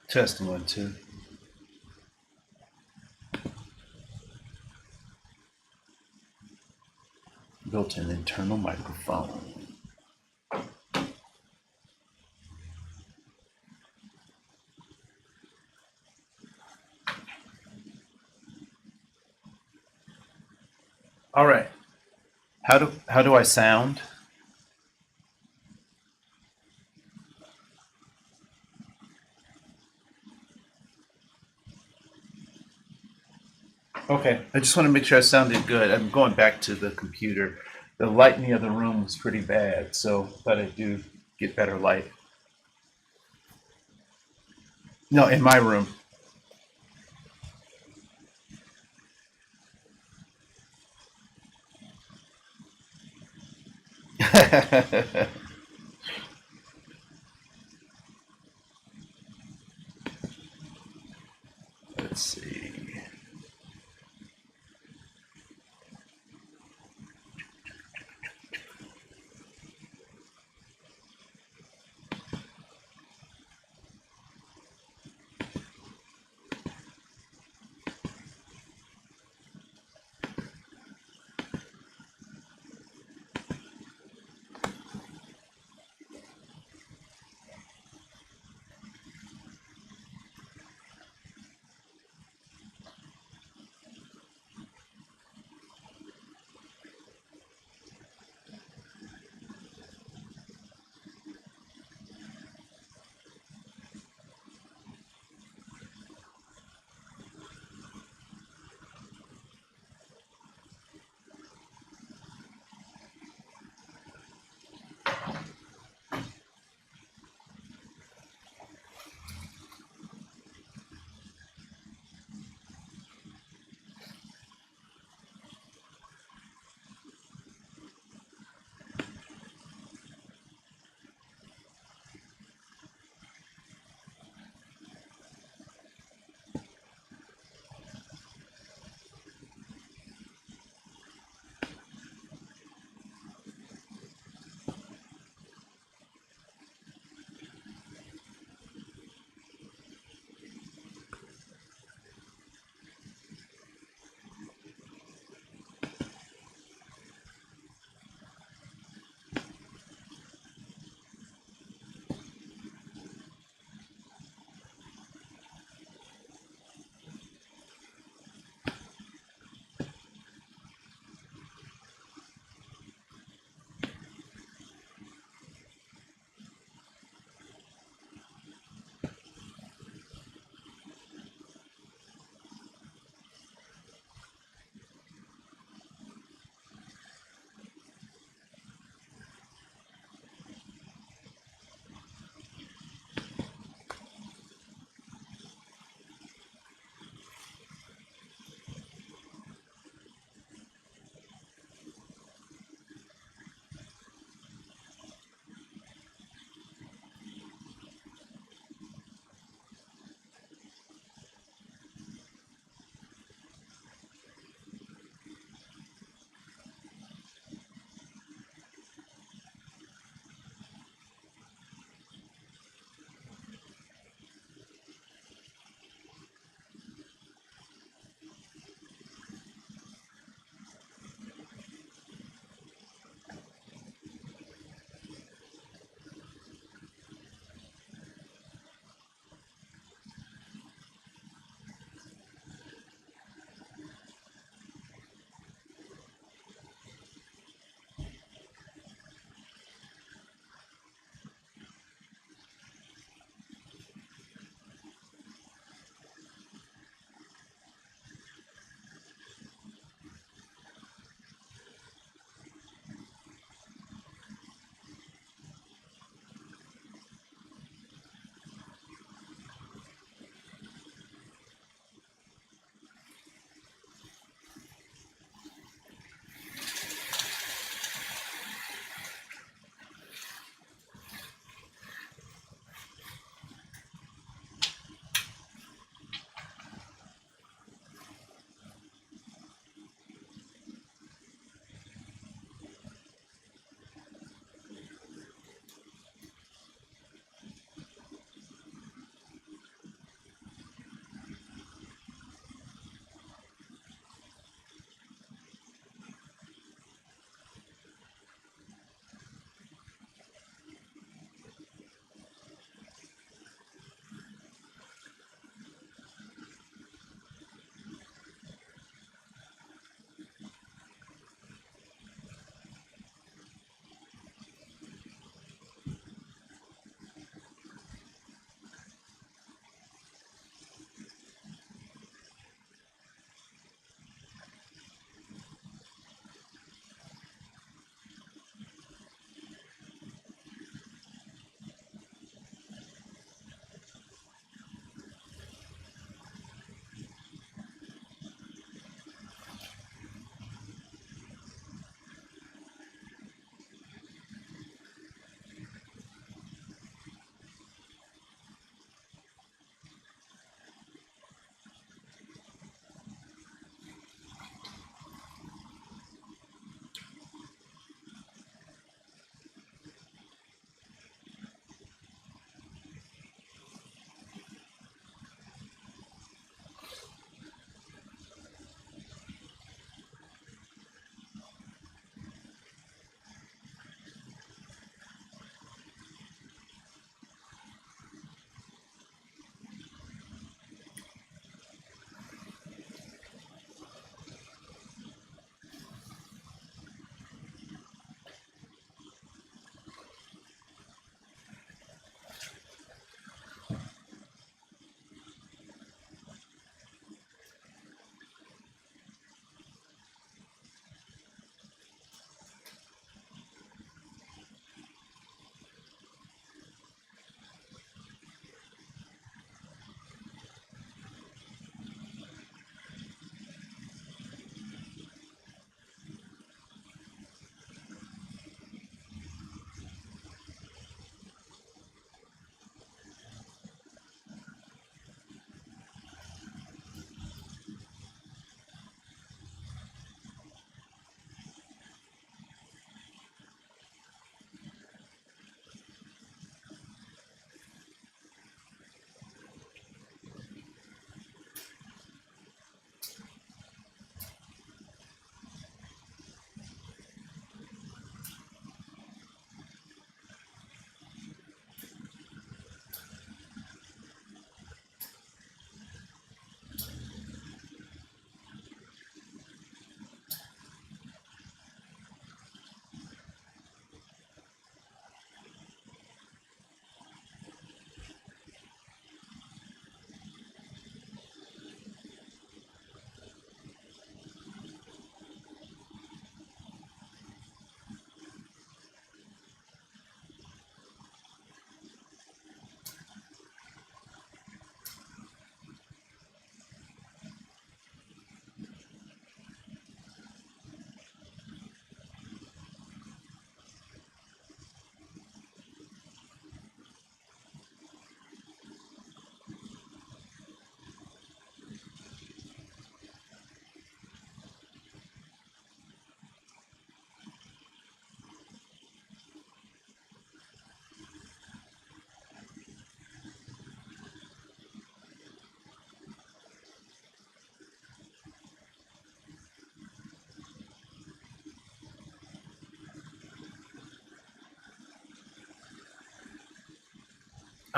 Testing 1, 2. Built-in internal microphone. All right. How do I sound? Okay, I just want to make sure I sounded good. I'm going back to the computer. The lighting of the room was pretty bad, so thought I'd do get better light. No, in my room. Let's see.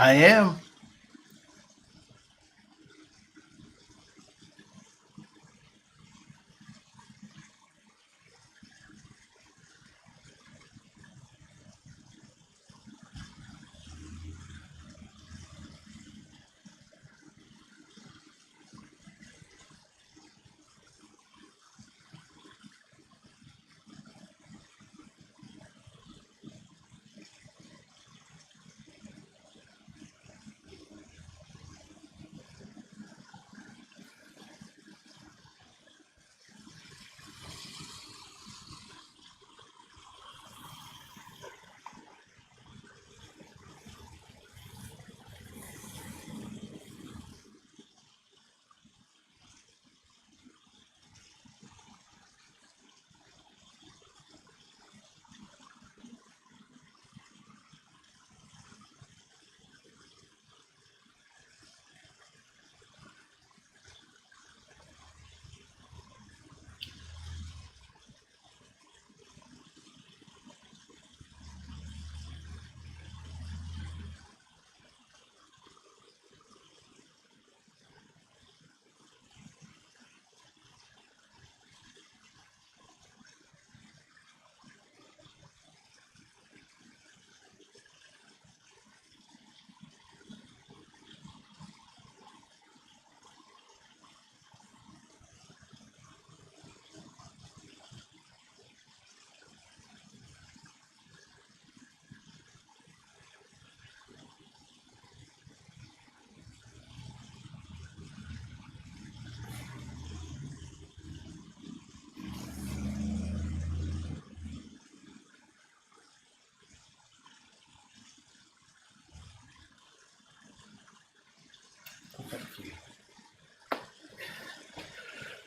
I am.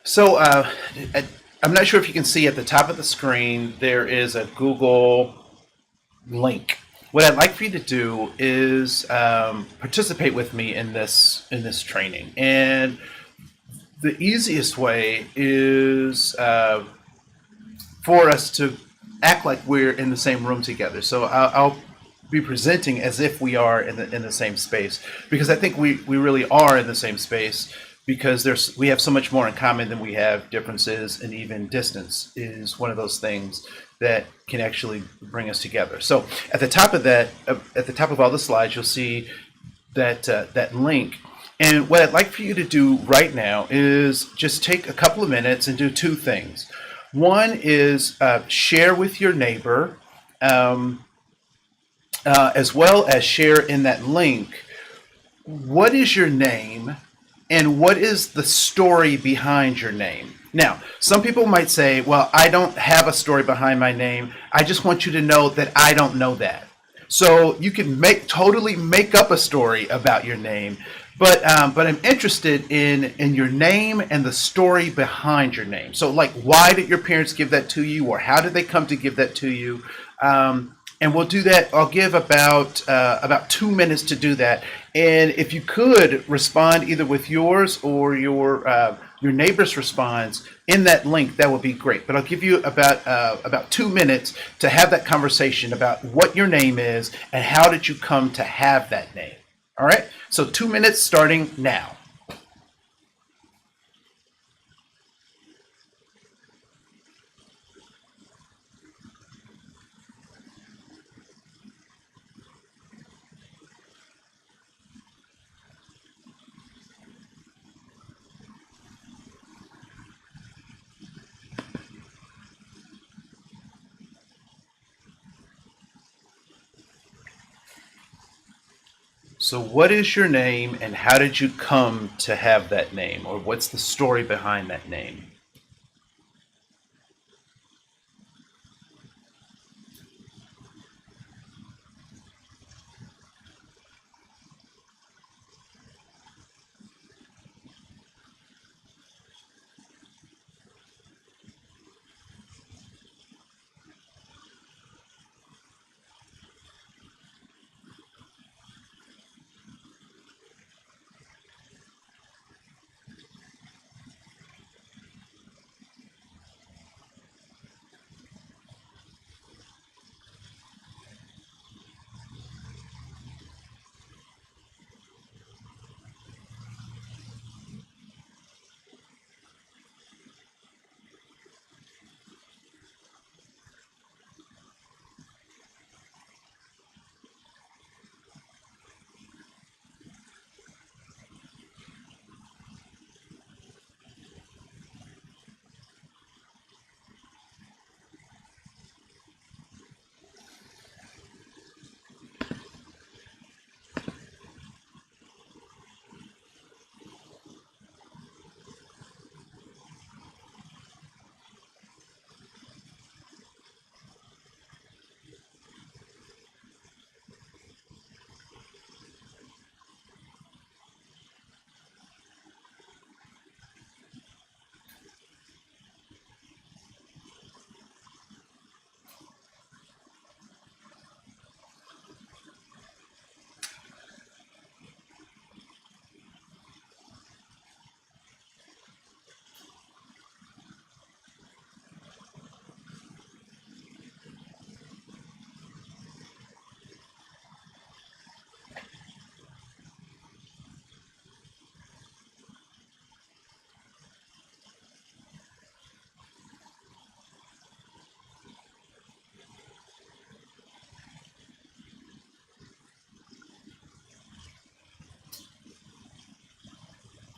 So I'm not sure if you can see at the top of the screen, there is a Google link. What I'd like for you to do is participate with me in this training. And the easiest way is for us to act like we're in the same room together. So I'll be presenting as if we are in the same space, because I think we really are in the same space, because we have so much more in common than we have differences, and even distance is one of those things that can actually bring us together. So at the top of all the slides, you'll see that link. And what I'd like for you to do right now is just take a couple of minutes and do two things. One is share with your neighbor, as well as share in that link. What is your name, and what is the story behind your name? Now, some people might say, well, I don't have a story behind my name. I just want you to know that I don't know that. So you can totally make up a story about your name, but I'm interested in your name and the story behind your name. So, like, why did your parents give that to you, or how did they come to give that to you? And we'll do that. I'll give about 2 minutes to do that. And if you could respond either with yours or your neighbor's response in that link, that would be great. But I'll give you about 2 minutes to have that conversation about what your name is and how did you come to have that name. All right. So 2 minutes starting now. So what is your name, and how did you come to have that name, or what's the story behind that name?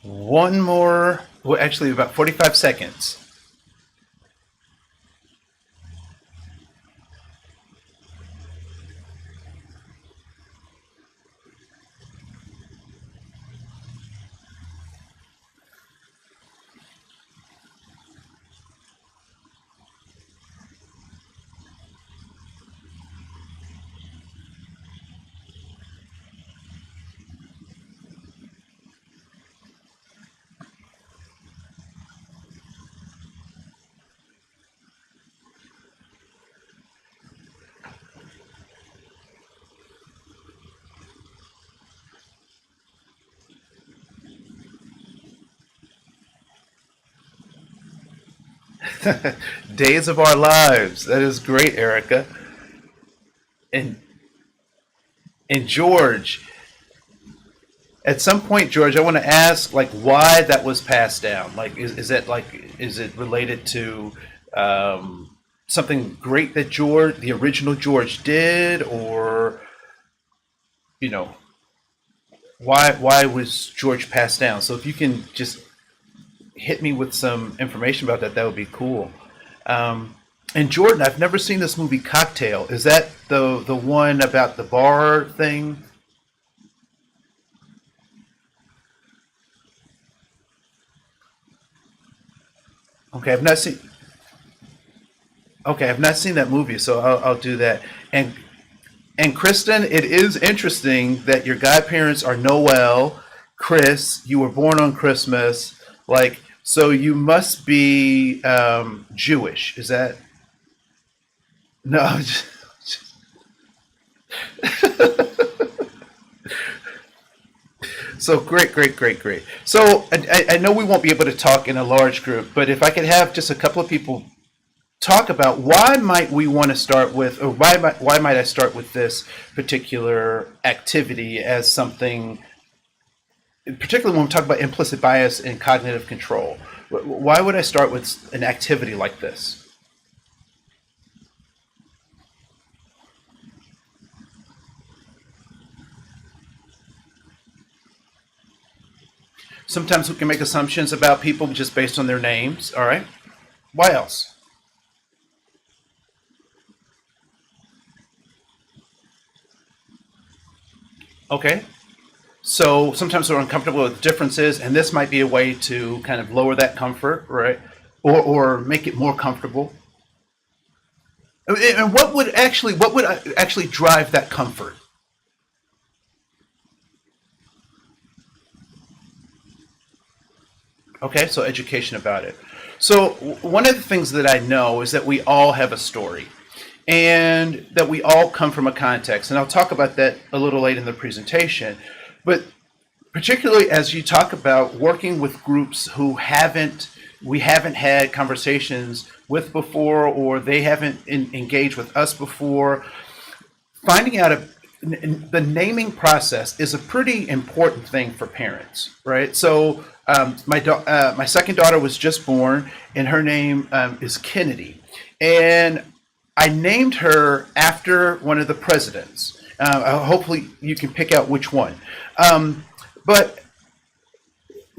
One more, well, actually about 45 seconds. Days of our lives. That is great, Erica. And George, at some point, George, I want to ask like why that was passed down. Like, is that like is it related to something great that George, the original George, did, or you know, why was George passed down? So if you can just hit me with some information about that, that would be cool. Um, and Jordan, I've never seen this movie Cocktail. Is that the one about the bar thing? Okay, I've not seen. Okay, I've not seen that movie, so I'll do that. And Kristen, it is interesting that your godparents are Noel, Chris. You were born on Christmas, like so. You must be Jewish. Is that no? So great, great, great, great. So I know we won't be able to talk in a large group, but if I could have just a couple of people talk about why might we want to start with, or why might I start with this particular activity as something, particularly when we talk about implicit bias and cognitive control. Why would I start with an activity like this? Sometimes we can make assumptions about people just based on their names. All right. Why else? Okay. So sometimes we're uncomfortable with differences, and this might be a way to kind of lower that comfort, right? Or make it more comfortable. And what would actually drive that comfort? Okay, so education about it. So one of the things that I know is that we all have a story, and that we all come from a context, and I'll talk about that a little late in the presentation. But particularly as you talk about working with groups who haven't we haven't had conversations with before, or they haven't engaged with us before, finding out the naming process is a pretty important thing for parents, right? So my second daughter was just born, and her name is Kennedy, and I named her after one of the presidents. Hopefully, you can pick out which one. But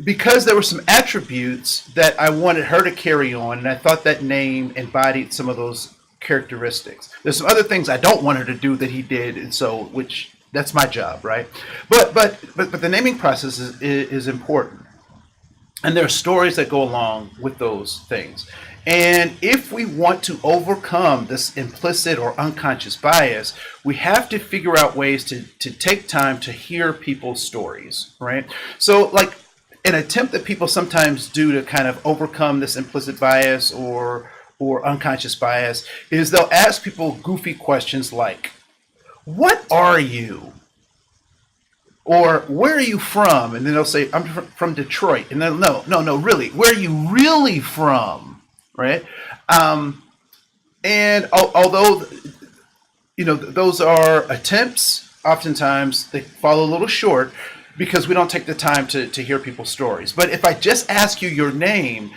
because there were some attributes that I wanted her to carry on, and I thought that name embodied some of those characteristics. There's some other things I don't want her to do that he did, and so which that's my job, right? But the naming process is important, and there are stories that go along with those things. And if we want to overcome this implicit or unconscious bias, we have to figure out ways to take time to hear people's stories, right? So, like, an attempt that people sometimes do to kind of overcome this implicit bias or unconscious bias is they'll ask people goofy questions like, "What are you?" Or "Where are you from?" And then they'll say, "I'm from Detroit." And then, no, no, no, really, where are you really from? Right? Um, and although those are attempts, oftentimes they fall a little short because we don't take the time to hear people's stories. But if I just ask you your name,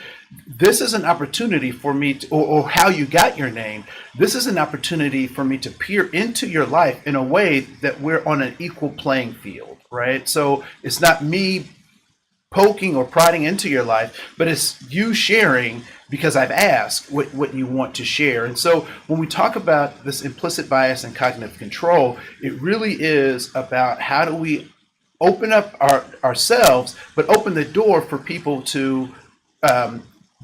this is an opportunity for me to, or how you got your name, this is an opportunity for me to peer into your life in a way that we're on an equal playing field, right? So it's not me poking or prodding into your life, but it's you sharing because I've asked what you want to share. And so when we talk about this implicit bias and cognitive control, it really is about how do we open up ourselves, but open the door for people to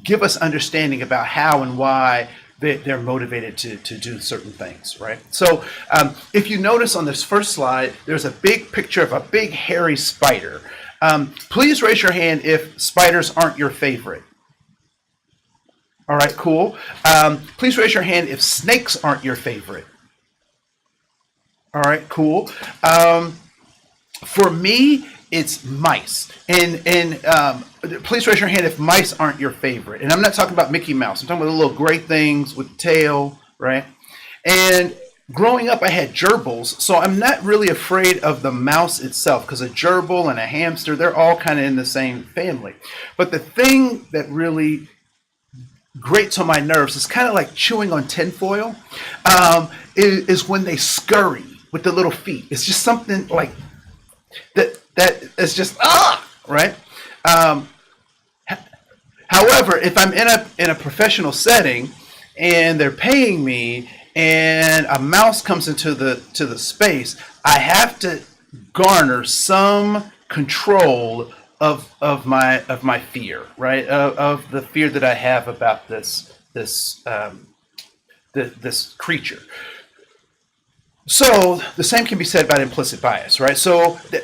give us understanding about how and why they're motivated to do certain things, right? So if you notice on this first slide, there's a big picture of a big hairy spider. Please raise your hand if spiders aren't your favorite. All right, cool. Please raise your hand if snakes aren't your favorite. All right, cool. For me, it's mice. And please raise your hand if mice aren't your favorite. And I'm not talking about Mickey Mouse. I'm talking about the little gray things with tail, right? And growing up, I had gerbils, so I'm not really afraid of the mouse itself, because a gerbil and a hamster, they're all kind of in the same family. But the thing that really grates on my nerves is kind of like chewing on tinfoil, is when they scurry with the little feet. It's just something like that is just right. However, if I'm in a professional setting and they're paying me and a mouse comes into the space, I have to garner some control of my fear, right? Of the fear that I have about this creature. So the same can be said about implicit bias, right? So the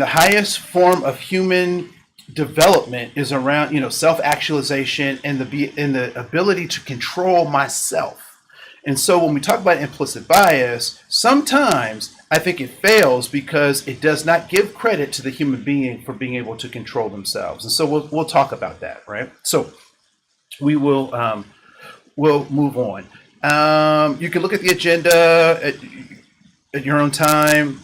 highest form of human development is around, self-actualization and the ability to control myself. And so when we talk about implicit bias, sometimes I think it fails because it does not give credit to the human being for being able to control themselves. And so we'll talk about that, right? So we'll move on. You can look at the agenda at your own time,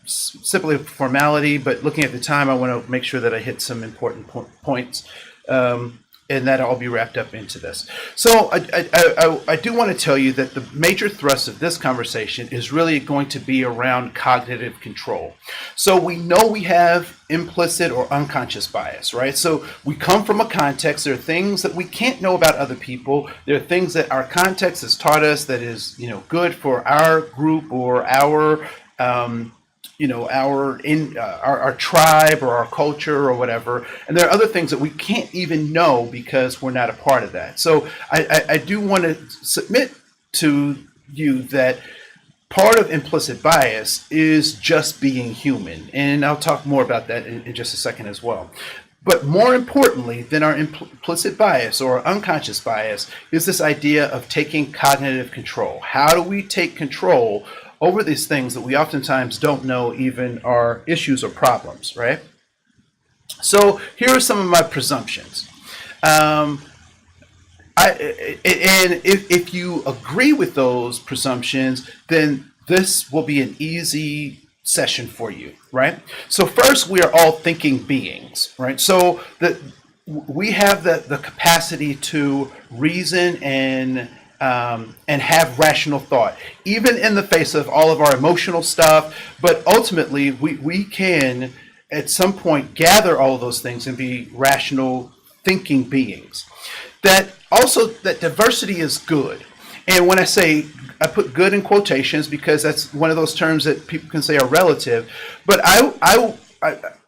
simply a formality, but looking at the time, I want to make sure that I hit some important points, and that I'll be wrapped up into this. So I do want to tell you that the major thrust of this conversation is really going to be around cognitive control. So we know we have implicit or unconscious bias, right? So we come from a context. There are things that we can't know about other people. There are things that our context has taught us that is, good for our group or our our tribe or our culture or whatever. And there are other things that we can't even know because we're not a part of that. So I do want to submit to you that part of implicit bias is just being human. And I'll talk more about that in just a second as well. But more importantly than our implicit bias or unconscious bias is this idea of taking cognitive control. How do we take control over these things that we oftentimes don't know even are issues or problems, right? So here are some of my presumptions. If you agree with those presumptions, then this will be an easy session for you, right? So first, we are all thinking beings, right? So that we have the capacity to reason and have rational thought, even in the face of all of our emotional stuff. But ultimately, we can, at some point, gather all of those things and be rational thinking beings. That diversity is good. And when I put good in quotations because that's one of those terms that people can say are relative. But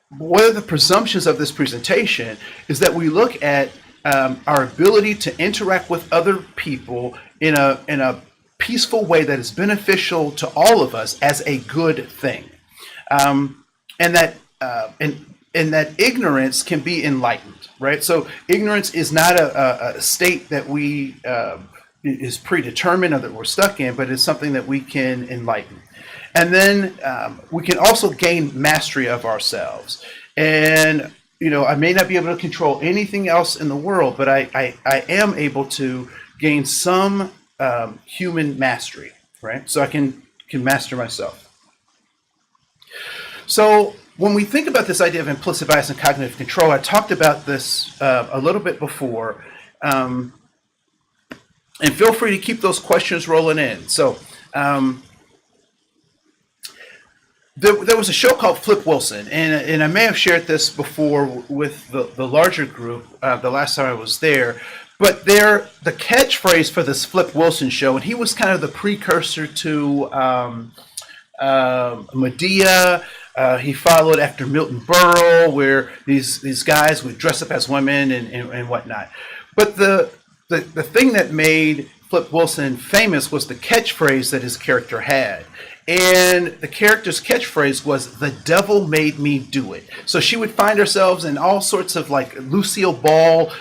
one of the presumptions of this presentation is that we look at our ability to interact with other people in a peaceful way that is beneficial to all of us as a good thing, and that ignorance can be enlightened, right? So ignorance is not a state that we is predetermined or that we're stuck in, but it's something that we can enlighten. And then we can also gain mastery of ourselves. And I may not be able to control anything else in the world, but I am able to gain some human mastery, right? So I can master myself. So when we think about this idea of implicit bias and cognitive control, I talked about this a little bit before, and feel free to keep those questions rolling in. So there was a show called Flip Wilson, and I may have shared this before with the larger group the last time I was there. But the catchphrase for this Flip Wilson show, and he was kind of the precursor to Medea. He followed after Milton Berle, where these guys would dress up as women and whatnot. But the thing that made Flip Wilson famous was the catchphrase that his character had. And the character's catchphrase was, "The devil made me do it." So she would find herself in all sorts of like Lucille Ball,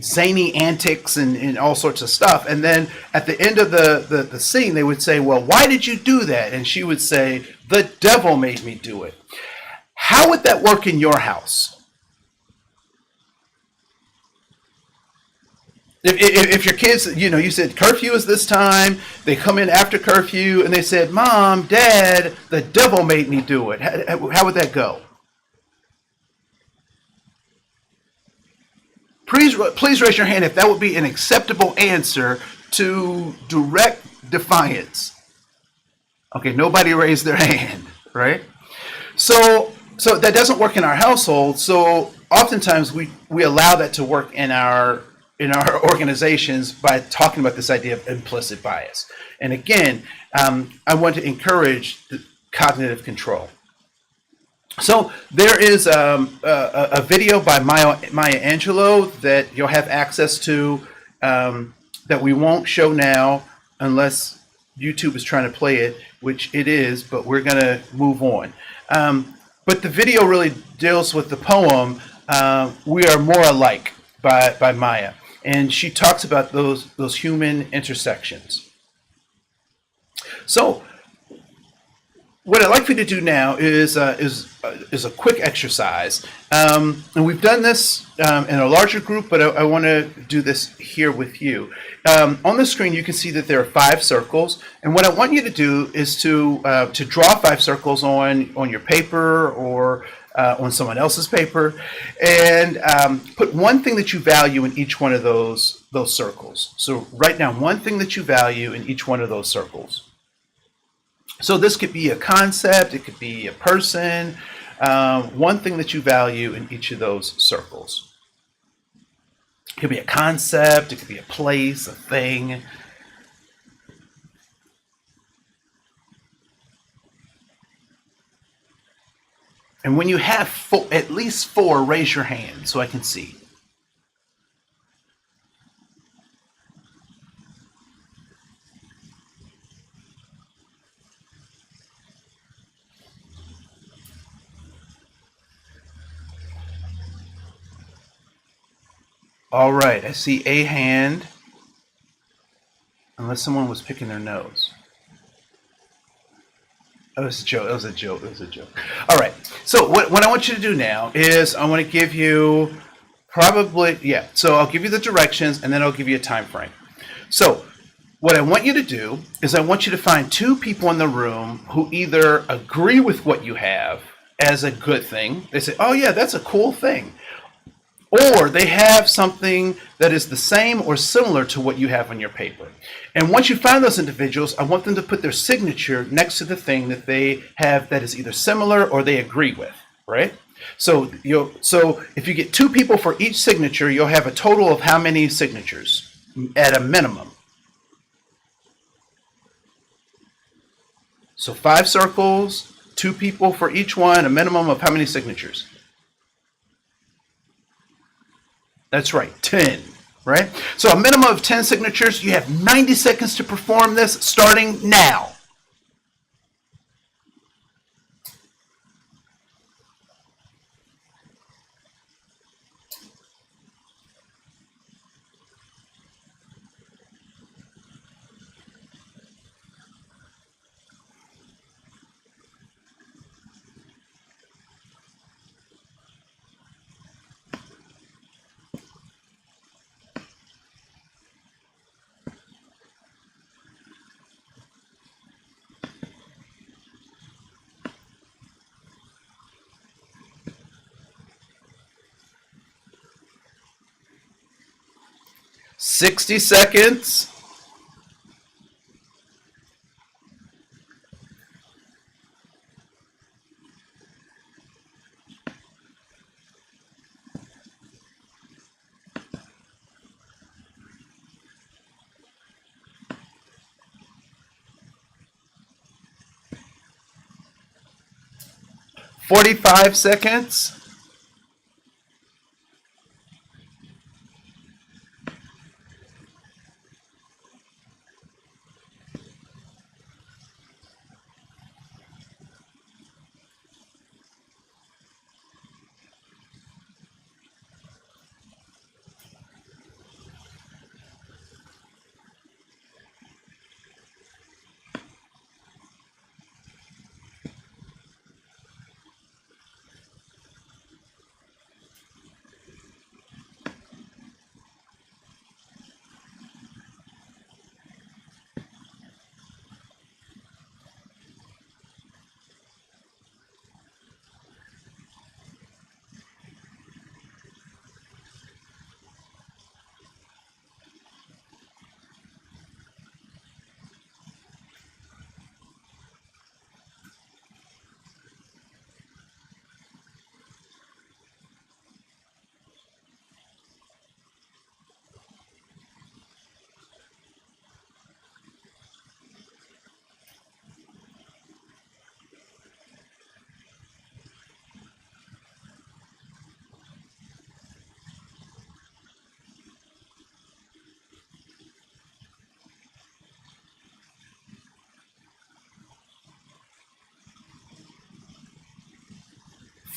zany antics and all sorts of stuff. And then at the end of the scene, they would say, "Well, why did you do that?" And she would say, "The devil made me do it." How would that work in your house? If your kids, you said curfew is this time, they come in after curfew and they said, "Mom, Dad, the devil made me do it." How would that go? Please raise your hand if that would be an acceptable answer to direct defiance. Okay, nobody raised their hand, right? So that doesn't work in our household. So oftentimes we allow that to work in our organizations by talking about this idea of implicit bias. And again, I want to encourage the cognitive control. So there is a video by Maya Angelou that you'll have access to that we won't show now unless YouTube is trying to play it, which it is, but we're going to move on. But the video really deals with the poem "We Are More Alike" by Maya. And she talks about those human intersections. So what I'd like for you to do now is a quick exercise. And we've done this in a larger group, but I want to do this here with you. On the screen, you can see that there are 5 circles. And what I want you to do is to draw 5 circles on your paper or on someone else's paper, and put one thing that you value in each one of those circles. So write down one thing that you value in each one of those circles. So this could be a concept, it could be a person, one thing that you value in each of those circles. It could be a concept, it could be a place, a thing. And when you have at least 4, raise your hand so I can see. All right, I see a hand, unless someone was picking their nose. Oh, it was a joke. It was a joke. It was a joke. All right. So what I want you to do now is I want to give you So I'll give you the directions and then I'll give you a time frame. So what I want you to do is I want you to find 2 people in the room who either agree with what you have as a good thing. They say, "Oh yeah, that's a cool thing." Or they have something that is the same or similar to what you have on your paper. And once you find those individuals, I want them to put their signature next to the thing that they have that is either similar or they agree with, right? So if you get 2 people for each signature, you'll have a total of how many signatures at a minimum? So 5 circles, 2 people for each one, a minimum of how many signatures? That's right, 10, right? So a minimum of 10 signatures. You have 90 seconds to perform this starting now. "60 seconds. 45 seconds.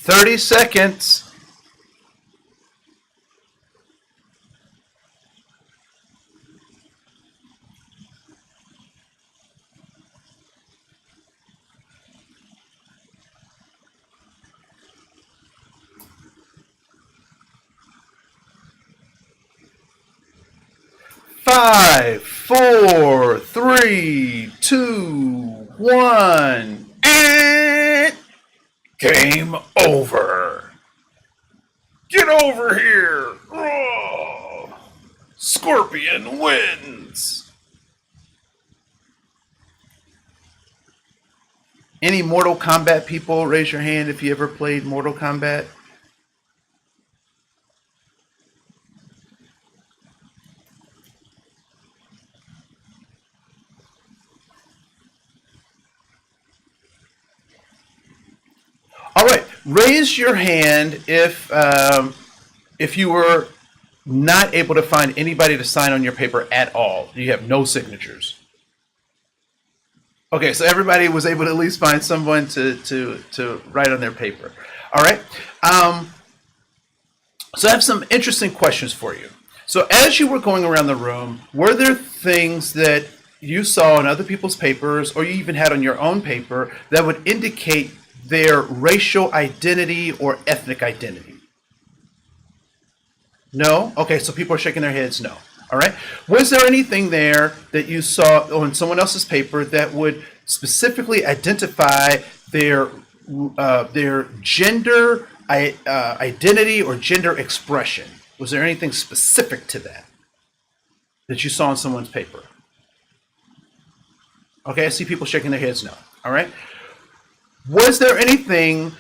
Thirty seconds. Five, four, three, two, one, and game over. Get over here. Oh, Scorpion wins. Any Mortal Kombat people, raise your hand if you ever played Mortal Kombat. All right, raise your hand if you were not able to find anybody to sign on your paper at all. You have no signatures. Okay, so everybody was able to at least find someone to write on their paper. All right. So I have some interesting questions for you. So as you were going around the room, were there things that you saw in other people's papers, or you even had on your own paper, that would indicate their racial identity or ethnic identity? No? Okay, so people are shaking their heads no. All right. Was there anything there that you saw on someone else's paper that would specifically identify their gender identity or gender expression? Was there anything specific to that you saw on someone's paper? Okay, I see people shaking their heads no. All right. Was there anything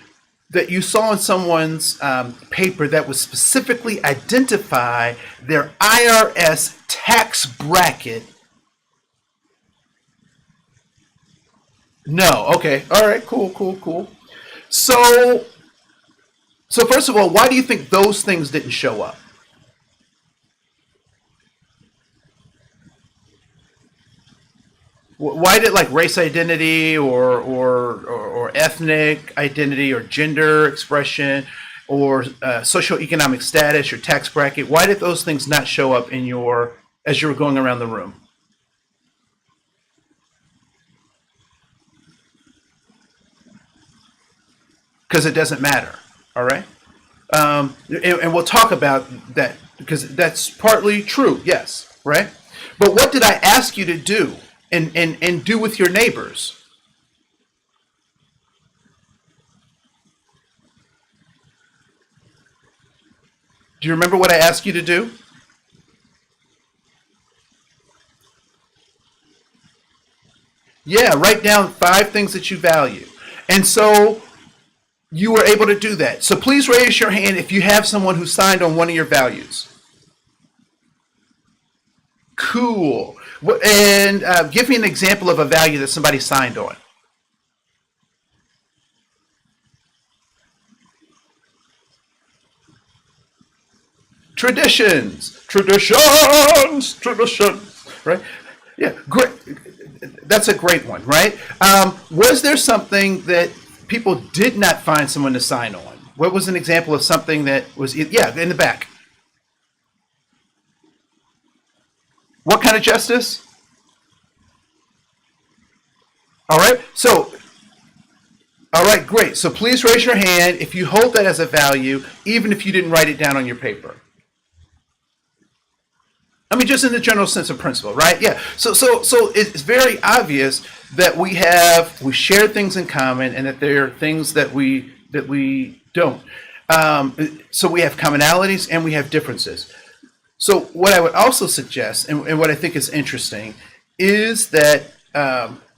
that you saw in someone's paper that would specifically identify their IRS tax bracket? No. Okay. All right. Cool. So first of all, why do you think those things didn't show up? Why did like race identity or ethnic identity or gender expression or socioeconomic status or tax bracket? Why did those things not show up in as you were going around the room? Because it doesn't matter. All right. And we'll talk about that because that's partly true. Yes. Right. But what did I ask you to do and do with your neighbors? Do you remember what I asked you to do? Yeah, write down 5 things that you value. And so you were able to do that. So please raise your hand if you have someone who signed on one of your values. Cool. And give me an example of a value that somebody signed on. Traditions, right? Yeah, great. That's a great one, right? Was there something that people did not find someone to sign on? What was an example of something that was, yeah, in the back? What kind of justice? All right, so, all right, great. So please raise your hand if you hold that as a value, even if you didn't write it down on your paper. I mean, just in the general sense of principle, right? Yeah. So it's very obvious that we share things in common, and that there are things that we don't. So we have commonalities and we have differences. So what I would also suggest, and what I think is interesting, is that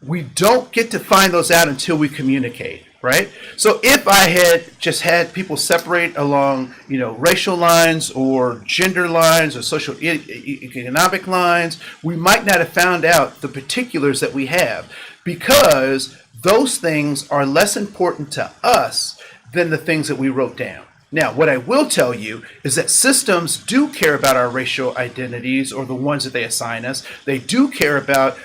we don't get to find those out until we communicate, right? So if I had just had people separate along, racial lines or gender lines or social economic lines, we might not have found out the particulars that we have, because those things are less important to us than the things that we wrote down. Now, what I will tell you is that systems do care about our racial identities, or the ones that they assign us. They do care about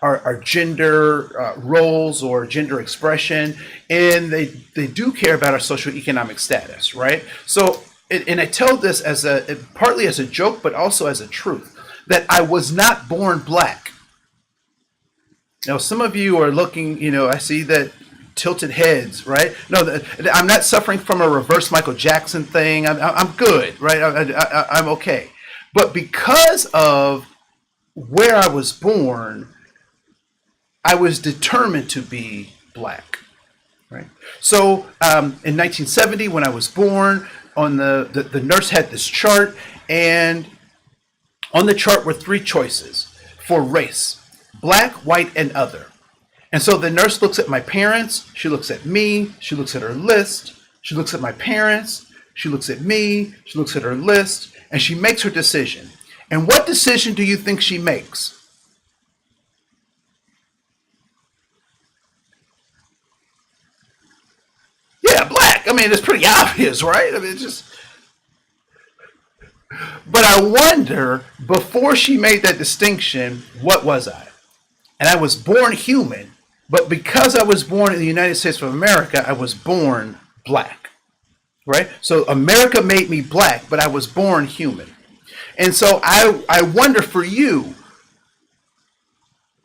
our gender roles or gender expression, and they do care about our socioeconomic status, right? So, and I tell this partly as a joke, but also as a truth, that I was not born black. Now, some of you are looking, I see that tilted heads, right? No, I'm not suffering from a reverse Michael Jackson thing. I'm good, right? I'm okay. But because of where I was born, I was determined to be black, right? So in 1970, when I was born, on the nurse had this chart, and on the chart were three choices for race: black, white, and other. And so the nurse looks at my parents, she looks at me, she looks at her list, she looks at my parents, she looks at me, she looks at her list, and she makes her decision. And what decision do you think she makes? Yeah, black. I mean, it's pretty obvious, right? I mean, it's just... But I wonder, before she made that distinction, what was I? And I was born human. But because I was born in the United States of America, I was born black, right? So America made me black, but I was born human. And so I wonder for you,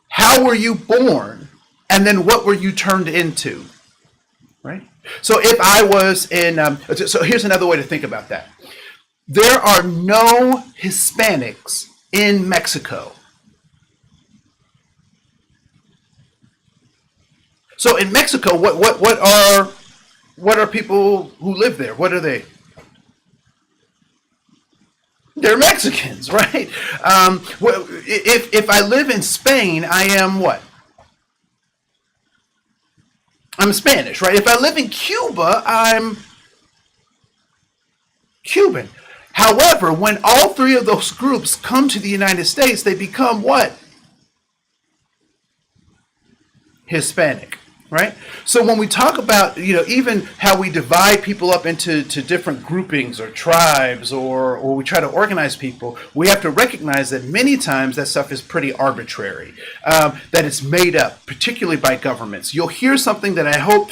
how were you born? And then what were you turned into, right? So if I was so here's another way to think about that. There are no Hispanics in Mexico. So in Mexico, what are people who live there? What are they? They're Mexicans, right? If I live in Spain, I am what? I'm Spanish, right? If I live in Cuba, I'm Cuban. However, when all three of those groups come to the United States, they become what? Hispanic. Right? So when we talk about, even how we divide people up into different groupings or tribes, or we try to organize people, we have to recognize that many times that stuff is pretty arbitrary, that it's made up, particularly by governments. You'll hear something that I hope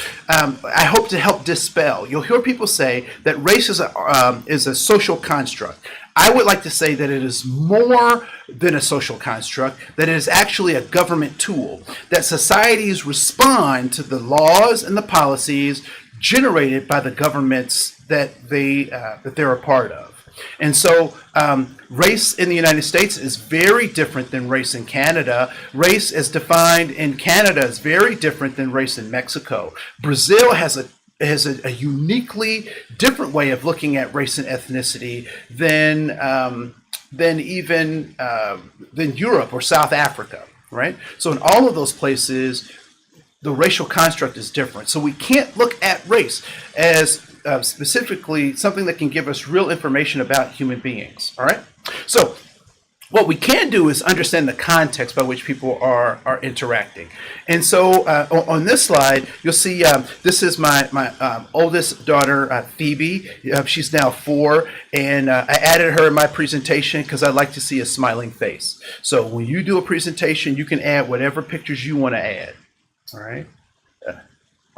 to help dispel. You'll hear people say that race is a social construct. I would like to say that it is more than a social construct, that it is actually a government tool, that societies respond to the laws and the policies generated by the governments that they're a part of. And so race in the United States is very different than race in Canada. Race as defined in Canada is very different than race in Mexico. Brazil has a uniquely different way of looking at race and ethnicity than Europe or South Africa, right? So in all of those places, the racial construct is different. So we can't look at race as specifically something that can give us real information about human beings, all right? So What we can do is understand the context by which people are interacting. And so on this slide, you'll see this is my oldest daughter, Phoebe. She's now 4, and I added her in my presentation because I like to see a smiling face. So when you do a presentation, you can add whatever pictures you want to add. All right.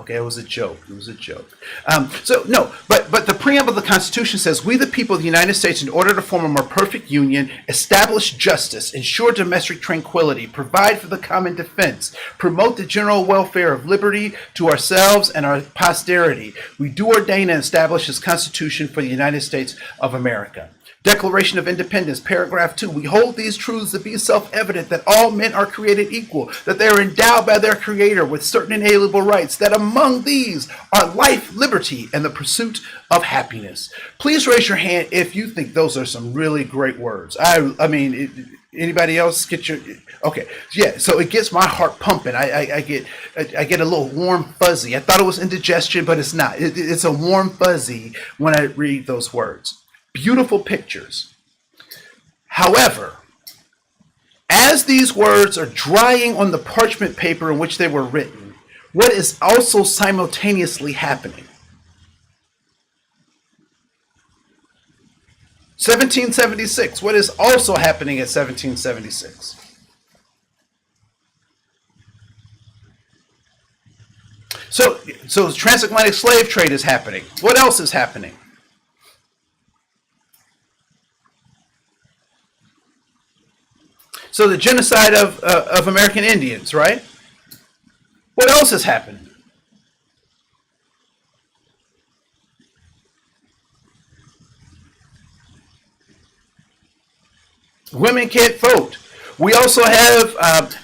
Okay, it was a joke. It was a joke. But the preamble of the Constitution says, "We, the people of the United States, in order to form a more perfect union, establish justice, ensure domestic tranquility, provide for the common defense, promote the general welfare of liberty to ourselves and our posterity. We do ordain and establish this Constitution for the United States of America." Declaration of Independence, paragraph 2. We hold these truths to be self-evident that all men are created equal, that they are endowed by their Creator with certain inalienable rights, that among these are life, liberty, and the pursuit of happiness. Please raise your hand if you think those are some really great words. I mean, anybody else get your... Okay, yeah, so it gets my heart pumping. I get a little warm fuzzy. I thought it was indigestion, but it's not. It's a warm fuzzy when I read those words. Beautiful pictures. However, as these words are drying on the parchment paper in which they were written, what is also simultaneously happening? 1776. What is also happening at 1776? So the transatlantic slave trade is happening. What else is happening? So the genocide of American Indians, right? What else has happened? Women can't vote. We also have,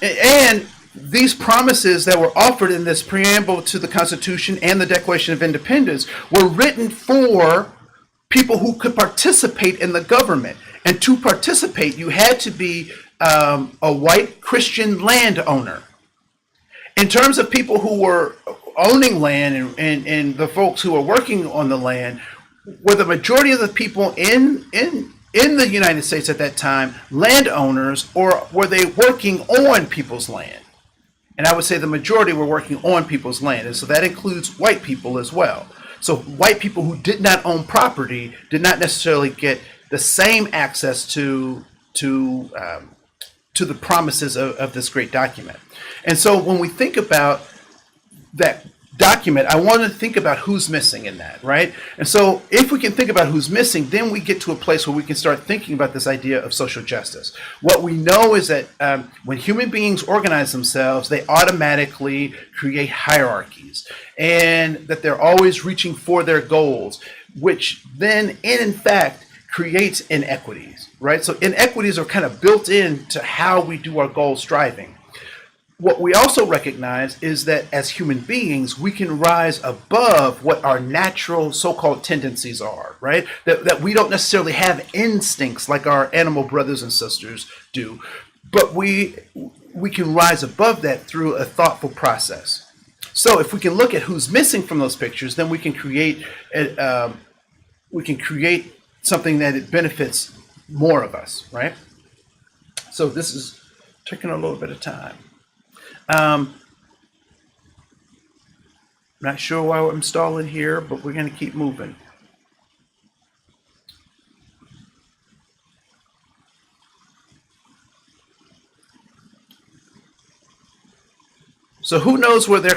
and these promises that were offered in this preamble to the Constitution and the Declaration of Independence were written for people who could participate in the government. And to participate, you had to be a white Christian landowner. In terms of people who were owning land and the folks who were working on the land, were the majority of the people in the United States at that time landowners, or were they working on people's land? And I would say the majority were working on people's land, and so that includes white people as well. So white people who did not own property did not necessarily get the same access to the promises of this great document. And so when we think about that document, I want to think about who's missing in that, right? And so if we can think about who's missing, then we get to a place where we can start thinking about this idea of social justice. What we know is that when human beings organize themselves, they automatically create hierarchies, and that they're always reaching for their goals, which then, in fact, creates inequities, right? So inequities are kind of built into how we do our goal striving. What we also recognize is that as human beings, we can rise above what our natural so-called tendencies are, right? That we don't necessarily have instincts like our animal brothers and sisters do, but we can rise above that through a thoughtful process. So if we can look at who's missing from those pictures, then we can create something that it benefits more of us, right? So this is taking a little bit of time. Not sure why I'm stalling here, but we're going to keep moving. So who knows where their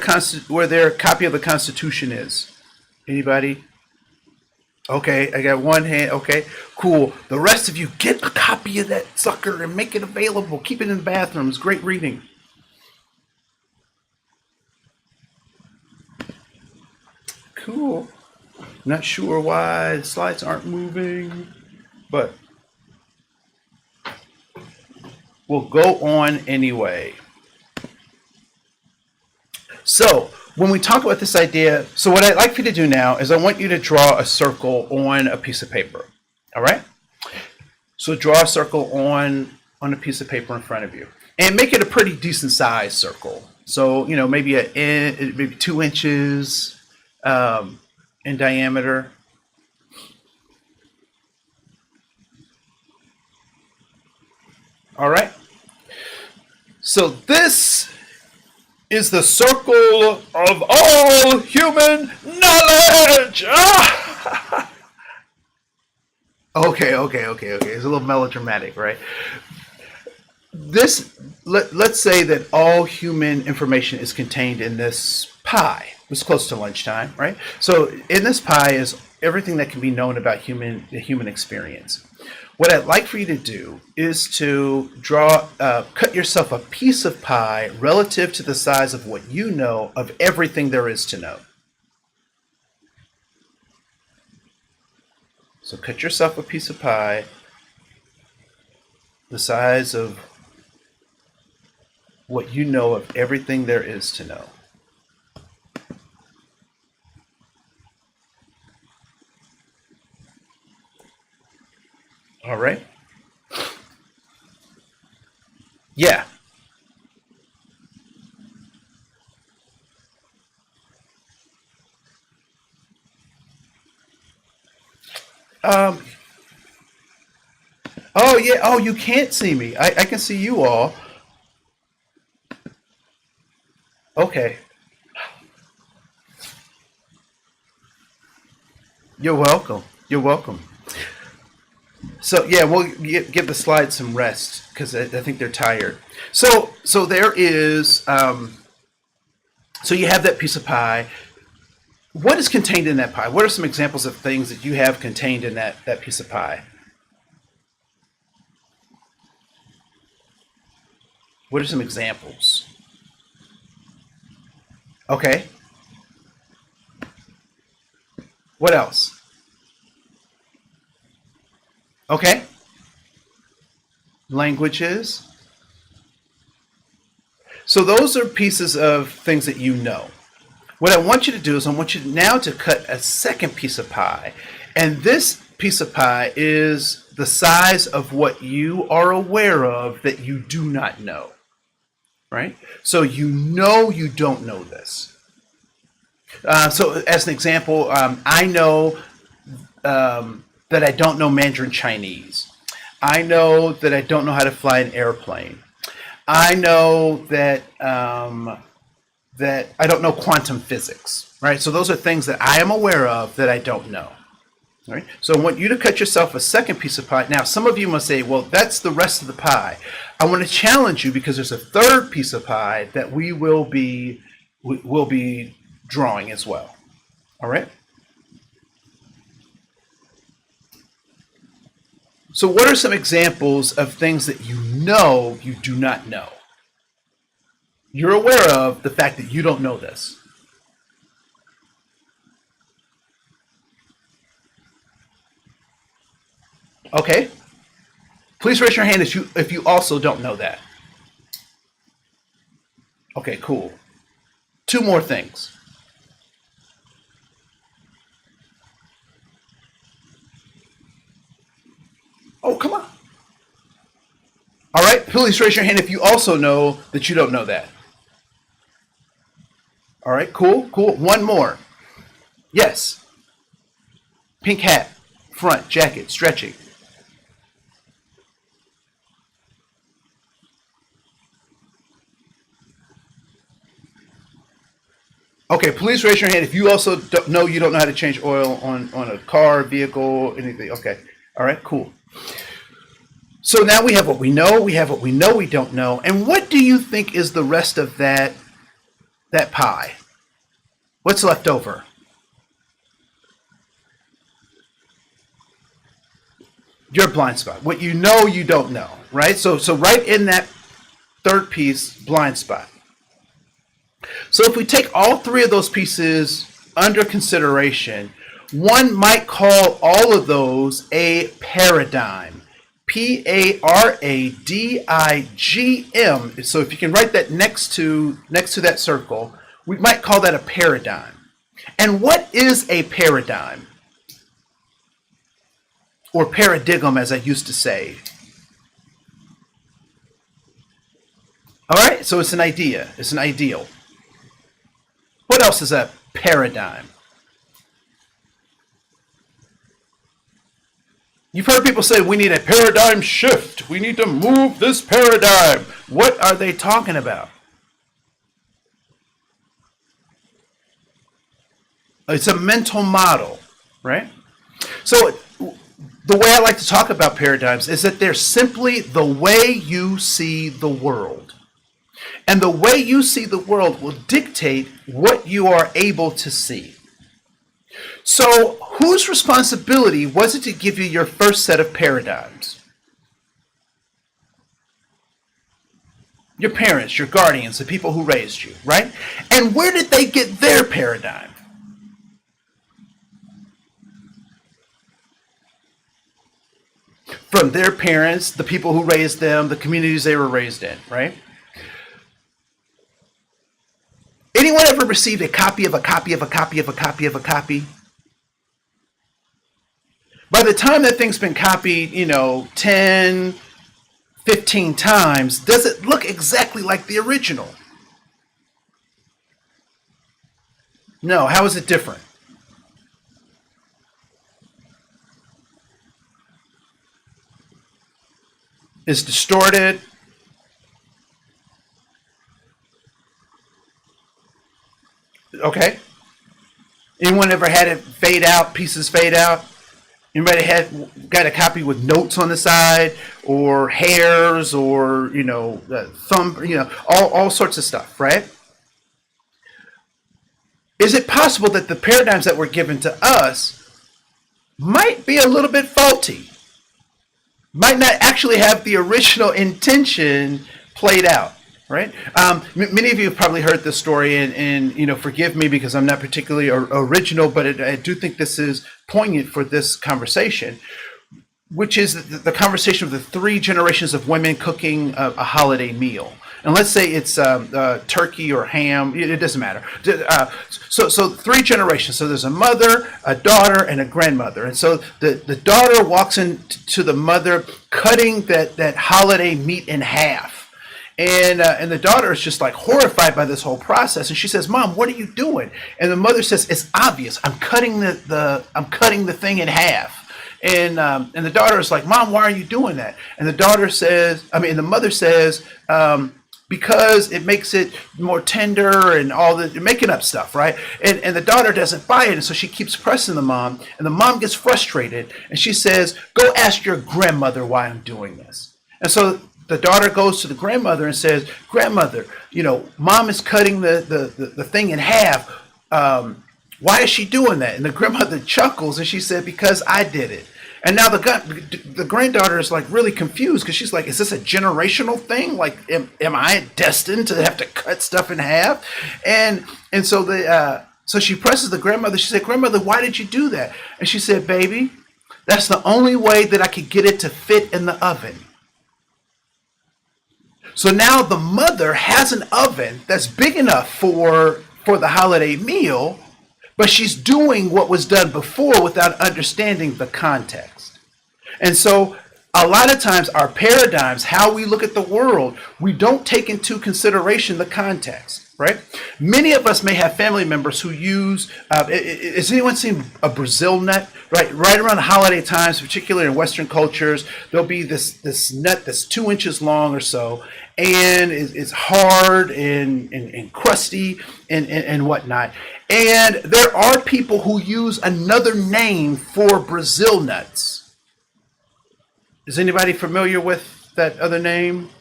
copy of the Constitution is? Anybody? Okay, I got one hand. Okay, cool. The rest of you, get a copy of that sucker and make it available. Keep it in the bathrooms. Great reading. Cool. Not sure why the slides aren't moving, but we'll go on anyway. So when we talk about this idea, so what I'd like for you to do now is I want you to draw a circle on a piece of paper. All right? So draw a circle on a piece of paper in front of you, and make it a pretty decent sized circle. So, you know, maybe maybe 2 inches in diameter. All right. So this is the circle of all human knowledge. Ah! Okay. It's a little melodramatic, right? Let's say that all human information is contained in this pie. It's close to lunchtime, right? So in this pie is everything that can be known about the human experience. What I'd like for you to do is to cut yourself a piece of pie relative to the size of what you know of everything there is to know. So cut yourself a piece of pie the size of what you know of everything there is to know. All right? Yeah. Um, oh, yeah. Oh, you can't see me. I can see you all. Okay. You're welcome. You're welcome. So yeah, we'll give the slides some rest because I think they're tired. So there is. So you have that piece of pie. What is contained in that pie? What are some examples of things that you have contained in that piece of pie? What are some examples? Okay. What else? Okay. Languages. So those are pieces of things that you know. What I want you to do is I want you now to cut a second piece of pie. And this piece of pie is the size of what you are aware of that you do not know. Right? So you know you don't know this. So as an example, I know that I don't know Mandarin Chinese. I know that I don't know how to fly an airplane. I know that that I don't know quantum physics, right? So those are things that I am aware of that I don't know. Right? So I want you to cut yourself a second piece of pie. Now, some of you must say, well, that's the rest of the pie. I want to challenge you because there's a third piece of pie that we will be drawing as well. All right? So what are some examples of things that you know you do not know? You're aware of the fact that you don't know this. Okay. Please raise your hand if you also don't know that. Okay, cool. Two more things. Oh, come on. All right, please raise your hand if you also know that you don't know that. All right, cool. One more. Yes. Pink hat, front, jacket, stretching. Okay, please raise your hand if you also know you don't know how to change oil on a car, vehicle, anything. Okay. All right, cool. So now we have what we know, we have what we know we don't know. And what do you think is the rest of that pie? What's left over? Your blind spot. What you know you don't know, right? So right in that third piece, blind spot. So if we take all three of those pieces under consideration, one might call all of those a paradigm. Paradigm. So if you can write that next to that circle, we might call that a paradigm. And what is a paradigm? Or paradigm, as I used to say. All right, so it's an idea. It's an ideal. What else is a paradigm? You've heard people say we need a paradigm shift. We need to move this paradigm. What are they talking about? It's a mental model, right? So the way I like to talk about paradigms is that they're simply the way you see the world. And the way you see the world will dictate what you are able to see. So whose responsibility was it to give you your first set of paradigms? Your parents, your guardians, the people who raised you, right? And where did they get their paradigm? From their parents, the people who raised them, the communities they were raised in, right? Anyone ever received a copy of a copy of a copy of a copy of a copy? By the time that thing's been copied, 10, 15 times, does it look exactly like the original? No. How is it different? It's distorted. Okay. Anyone ever had it fade out, pieces fade out? Anybody got a copy with notes on the side, or hairs, or thumb, all sorts of stuff, right? Is it possible that the paradigms that were given to us might be a little bit faulty? Might not actually have the original intention played out, right? Many of you have probably heard this story, and forgive me because I'm not particularly original, but I do think this is poignant for this conversation, which is the conversation of the three generations of women cooking a holiday meal. And let's say it's turkey or ham. It doesn't matter. So three generations. So there's a mother, a daughter, and a grandmother. And so the daughter walks into the mother cutting that holiday meat in half. And the daughter is just like horrified by this whole process. And she says, "Mom, what are you doing?" And the mother says, "It's obvious. I'm cutting the thing in half." And the daughter is like, "Mom, why are you doing that?" And the mother says, because it makes it more tender and all the making up stuff, right? And the daughter doesn't buy it, and so she keeps pressing the mom, and the mom gets frustrated, and she says, "Go ask your grandmother why I'm doing this." And so the daughter goes to the grandmother and says, "Grandmother, Mom is cutting the thing in half. Why is she doing that?" And the grandmother chuckles, and she said, "Because I did it." And now the granddaughter is like really confused, because she's like, "Is this a generational thing? Like, am I destined to have to cut stuff in half?" And so she presses the grandmother. She said, "Grandmother, why did you do that?" And she said, "Baby, that's the only way that I could get it to fit in the oven." So now the mother has an oven that's big enough for the holiday meal, but she's doing what was done before without understanding the context. And so a lot of times our paradigms, how we look at the world, we don't take into consideration the context, right? Many of us may have family members who use, has anyone seen a Brazil nut? Right around the holiday times, particularly in Western cultures, there'll be this nut that's 2 inches long or so, and it's hard and crusty and whatnot. And there are people who use another name for Brazil nuts. Is anybody familiar with that other name?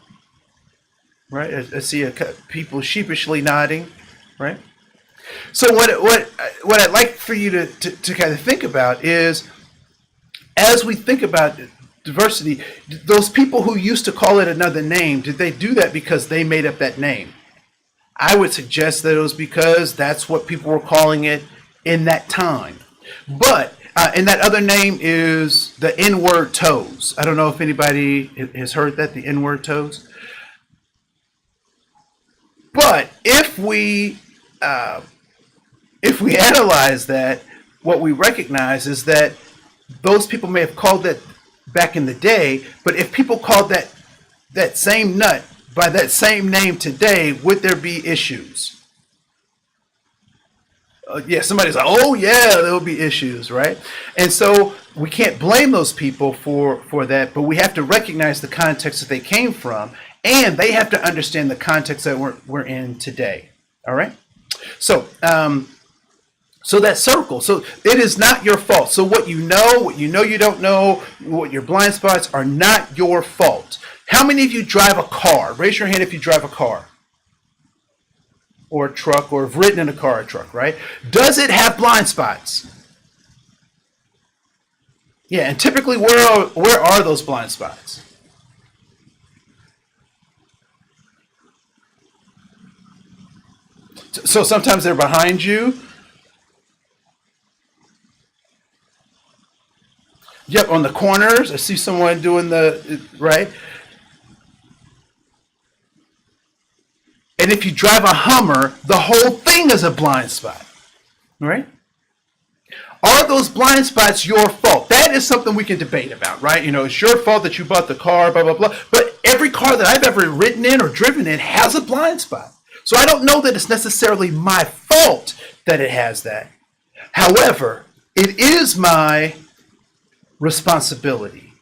Right, I see people sheepishly nodding, right? So what I'd like for you to kind of think about is, as we think about diversity, those people who used to call it another name, did they do that because they made up that name? I would suggest that it was because that's what people were calling it in that time. But and that other name is the N-word toes. I don't know if anybody has heard that, the N-word toes. But if we analyze that, what we recognize is that those people may have called that back in the day, but if people called that same nut by that same name today, would there be issues? Yeah, somebody's like, oh yeah, there will be issues, right? And so we can't blame those people for that, but we have to recognize the context that they came from, and they have to understand the context that we're in today. All right. So so that circle. So it is not your fault. So what you know you don't know, what your blind spots are not your fault. How many of you drive a car? Raise your hand if you drive a car or a truck, or have ridden in a car or truck, right? Does it have blind spots? Yeah, and typically where are those blind spots? So sometimes they're behind you. Yep, on the corners. I see someone doing right. And if you drive a Hummer, the whole thing is a blind spot, right? Are those blind spots your fault? That is something we can debate about, right? You know, it's your fault that you bought the car, blah, blah, blah. But every car that I've ever ridden in or driven in has a blind spot. So I don't know that it's necessarily my fault that it has that. However, it is my responsibility.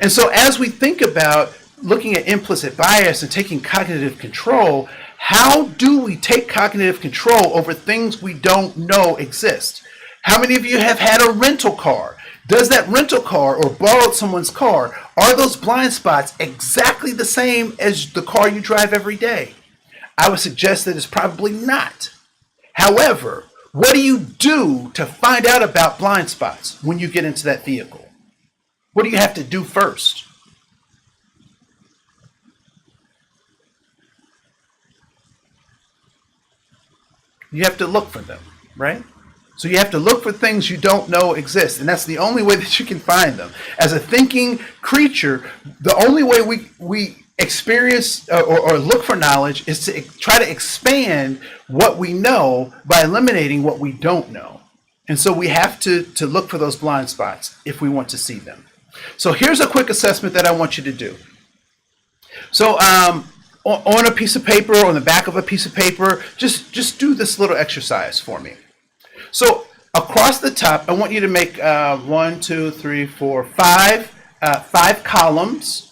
And so as we think about looking at implicit bias and taking cognitive control, how do we take cognitive control over things we don't know exist? How many of you have had a rental car? Does that rental car or borrowed someone's car, are those blind spots exactly the same as the car you drive every day? I would suggest that it's probably not. However, what do you do to find out about blind spots when you get into that vehicle? What do you have to do first? You have to look for them, right? So you have to look for things you don't know exist, and that's the only way that you can find them. As a thinking creature, the only way we experience or look for knowledge is to try to expand what we know by eliminating what we don't know. And so we have to look for those blind spots if we want to see them. So here's a quick assessment that I want you to do. So on a piece of paper, on the back of a piece of paper, just do this little exercise for me. So across the top, I want you to make 1, 2, 3, 4, 5 columns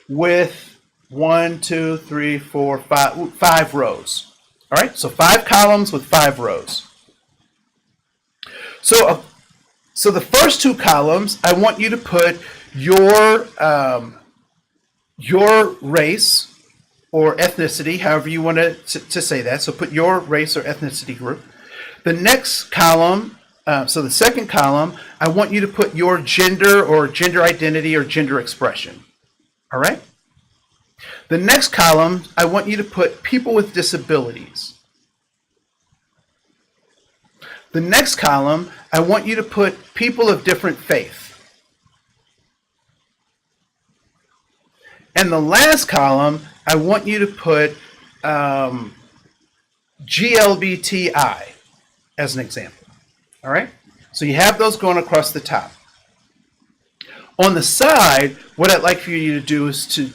with 1, 2, 3, 4, 5 rows. All right, so 5 columns with 5 rows. So the first 2 columns, I want you to put your race or ethnicity, however you want to say that. So put your race or ethnicity group. The next column, so the second column, I want you to put your gender or gender identity or gender expression. All right? The next column, I want you to put people with disabilities. The next column, I want you to put people of different faith. And the last column, I want you to put GLBTI as an example. All right? So you have those going across the top. On the side, what I'd like for you to do is to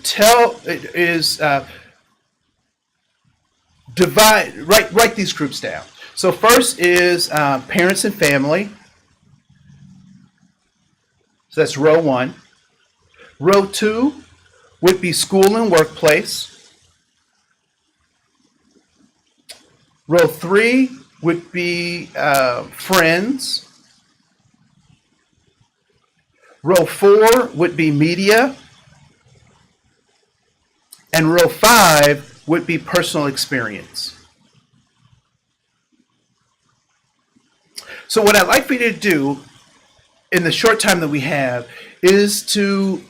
write these groups down. So first is parents and family. So that's row 1. Row 2 would be school and workplace. Row 3 would be friends. Row 4 would be media. And row 5 would be personal experience. So what I'd like for you to do in the short time that we have is to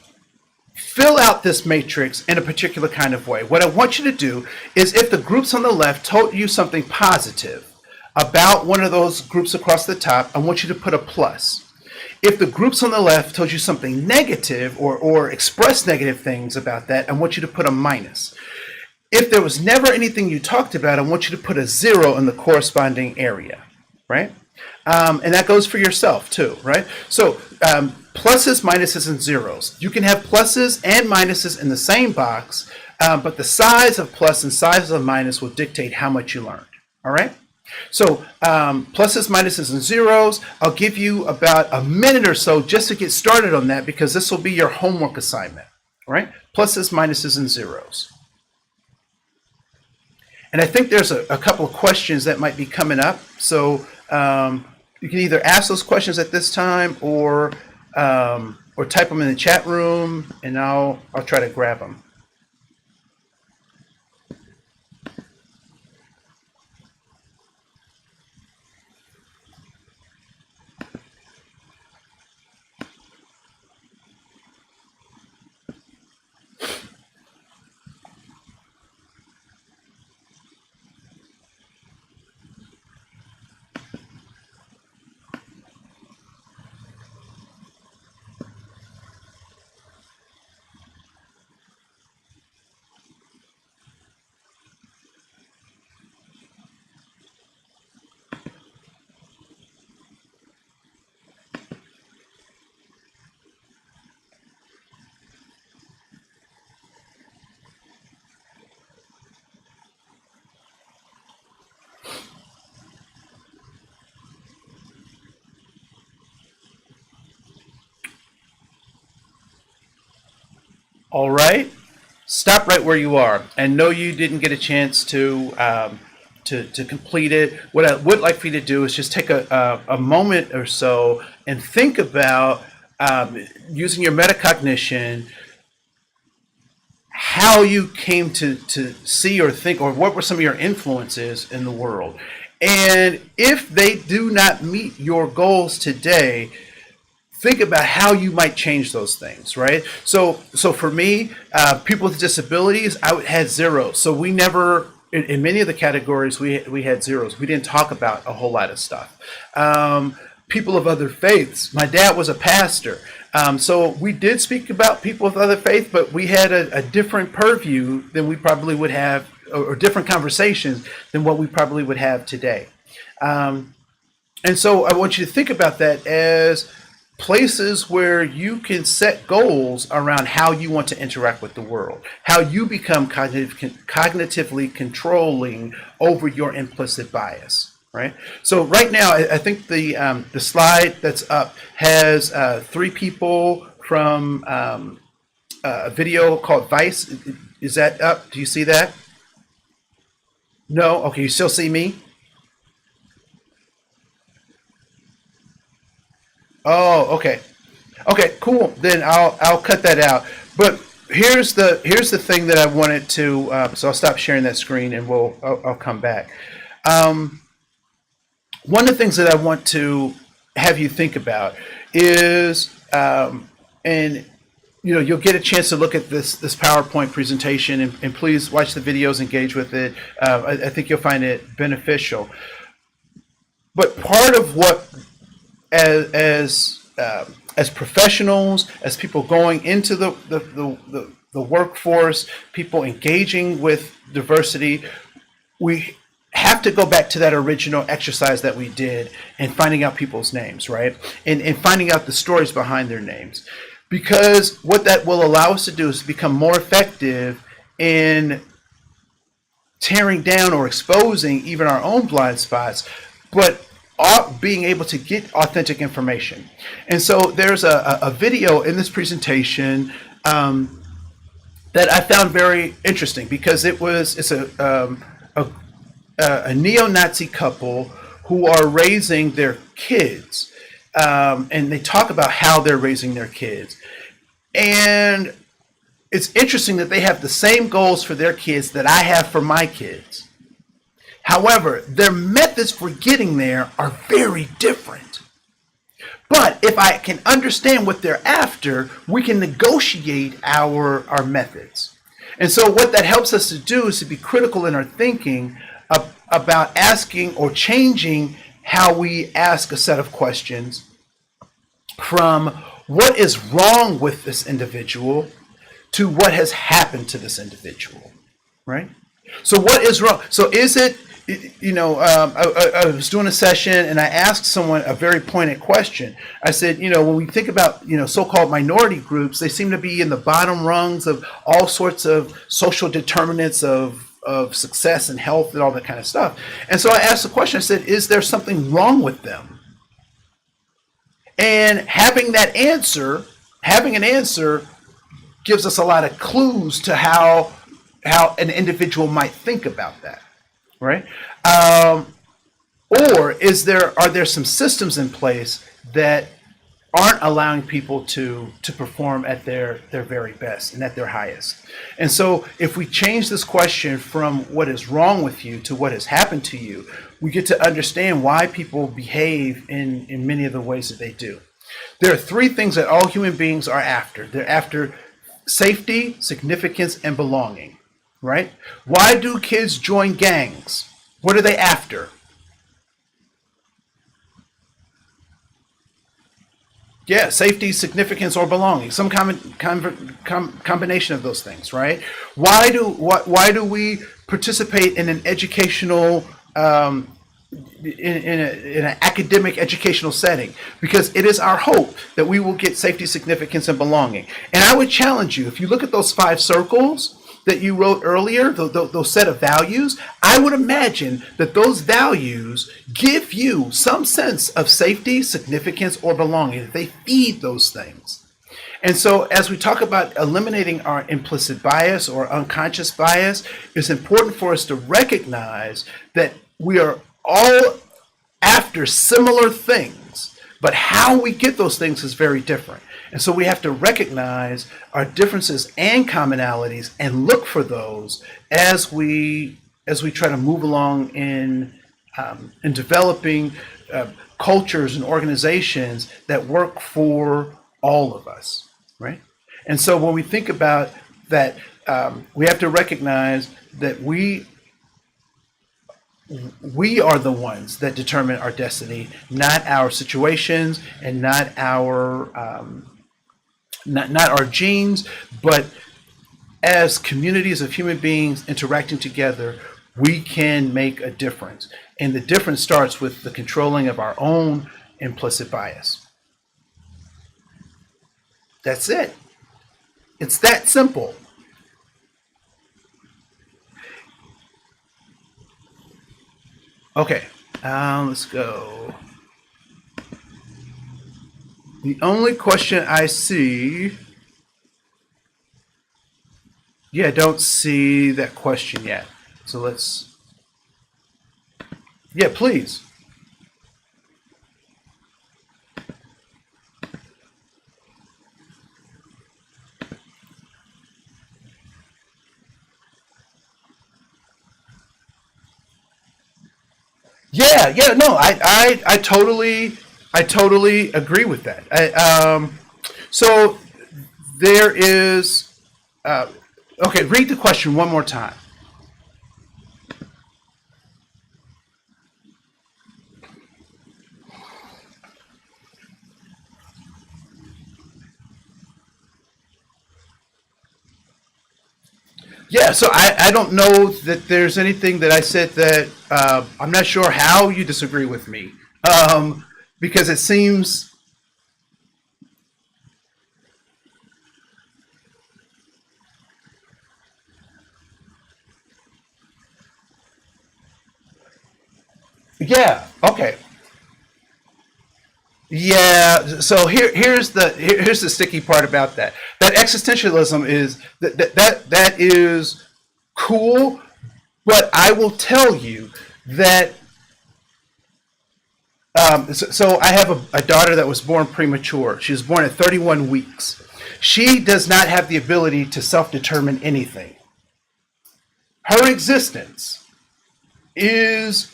fill out this matrix in a particular kind of way. What I want you to do is, if the groups on the left told you something positive about one of those groups across the top, I want you to put a plus. If the groups on the left told you something negative or expressed negative things about that, I want you to put a minus. If there was never anything you talked about, I want you to put a 0 in the corresponding area, right? And that goes for yourself too, right? So pluses, minuses, and zeros. You can have pluses and minuses in the same box, but the size of plus and size of minus will dictate how much you learned, all right? So pluses, minuses, and zeros. I'll give you about a minute or so just to get started on that because this will be your homework assignment, right? Pluses, minuses, and zeros. And I think there's a couple of questions that might be coming up. So you can either ask those questions at this time or type them in the chat room, and I'll try to grab them. All right, stop right where you are, and know you didn't get a chance to complete it. What I would like for you to do is just take a moment or so and think about using your metacognition how you came to see or think, or what were some of your influences in the world. And if they do not meet your goals today, think about how you might change those things, right? So for me, people with disabilities, I had zeros. So we never, in many of the categories, we had zeros. We didn't talk about a whole lot of stuff. People of other faiths, my dad was a pastor. So we did speak about people of other faith, but we had a different purview than we probably would have, or different conversations than what we probably would have today. And so I want you to think about that as places where you can set goals around how you want to interact with the world, how you become cognitively controlling over your implicit bias, right? So right now, I think the slide that's up has 3 people from a video called Vice. Is that up? Do you see that? No? Okay, you still see me? Oh, okay. Okay, cool. Then I'll cut that out. But here's the thing that I wanted to. So I'll stop sharing that screen and I'll come back. One of the things that I want to have you think about is, and you'll get a chance to look at this PowerPoint presentation, and please watch the videos, engage with it. I think you'll find it beneficial. But part of what as professionals, as people going into the workforce, people engaging with diversity, we have to go back to that original exercise that we did and finding out people's names, right? And finding out the stories behind their names. Because what that will allow us to do is become more effective in tearing down or exposing even our own blind spots, but being able to get authentic information. And so there's a video in this presentation that I found very interesting because it's a neo-Nazi couple who are raising their kids, and they talk about how they're raising their kids. And it's interesting that they have the same goals for their kids that I have for my kids. However, their methods for getting there are very different. But if I can understand what they're after, we can negotiate our methods. And so what that helps us to do is to be critical in our thinking about asking or changing how we ask a set of questions from what is wrong with this individual to what has happened to this individual, right? So what is wrong? So is it, I was doing a session and I asked someone a very pointed question. I said, when we think about, so-called minority groups, they seem to be in the bottom rungs of all sorts of social determinants of of success and health and all that kind of stuff. And so I asked the question, I said, is there something wrong with them? And having an answer gives us a lot of clues to how an individual might think about that, right? Or are there some systems in place that aren't allowing people to perform at their very best and at their highest? And so if we change this question from what is wrong with you to what has happened to you, we get to understand why people behave in many of the ways that they do. There are three things that all human beings are after. They're after safety, significance, and belonging, right? Why do kids join gangs? What are they after? Yeah, safety, significance, or belonging. Some combination of those things, right? Why do we participate in an educational in an academic educational setting? Because it is our hope that we will get safety, significance, and belonging. And I would challenge you, if you look at those 5 circles that you wrote earlier, those set of values, I would imagine that those values give you some sense of safety, significance, or belonging. They feed those things. And so as we talk about eliminating our implicit bias or unconscious bias, it's important for us to recognize that we are all after similar things, but how we get those things is very different. And so we have to recognize our differences and commonalities and look for those as we try to move along in developing cultures and organizations that work for all of us, right? And so when we think about that, we have to recognize that we are the ones that determine our destiny, not our situations and not our not our genes, but as communities of human beings interacting together, we can make a difference. And the difference starts with the controlling of our own implicit bias. That's it. It's that simple. Okay, let's go. The only question I see, I don't see that question yet. So let's, please. No, I totally agree with that. So there is, okay, read the question one more time. Yeah, so I don't know that there's anything that I said that I'm not sure how you disagree with me, because it seems, okay. Yeah, so here's the sticky part about that. That existentialism is that is cool, but I will tell you that so I have a daughter that was born premature. She was born at 31 weeks. She does not have the ability to self-determine anything. Her existence is,